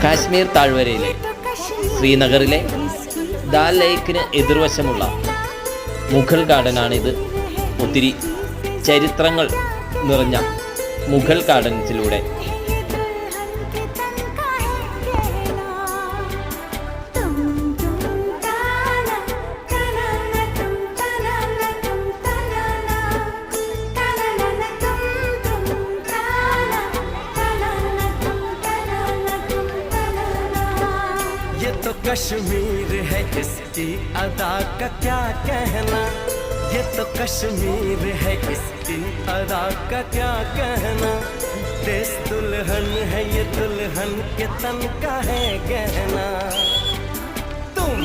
കാശ്മീർ താഴ്വരയിലെ ശ്രീനഗറിലെ ദാൽ ലേക്കിന് എതിർവശമുള്ള മുഗൾ ഗാർഡനാണിത്. ഒത്തിരി ചരിത്രങ്ങൾ നിറഞ്ഞ മുഗൾ ഗാർഡൻസിലൂടെ ये तो कश्मीर है, इसकी अदा का क्या कहना। ये तो कश्मीर है, इसकी अदा का क्या कहना। देश दुल्हन है, ये दुल्हन के तन का है गहना। तुम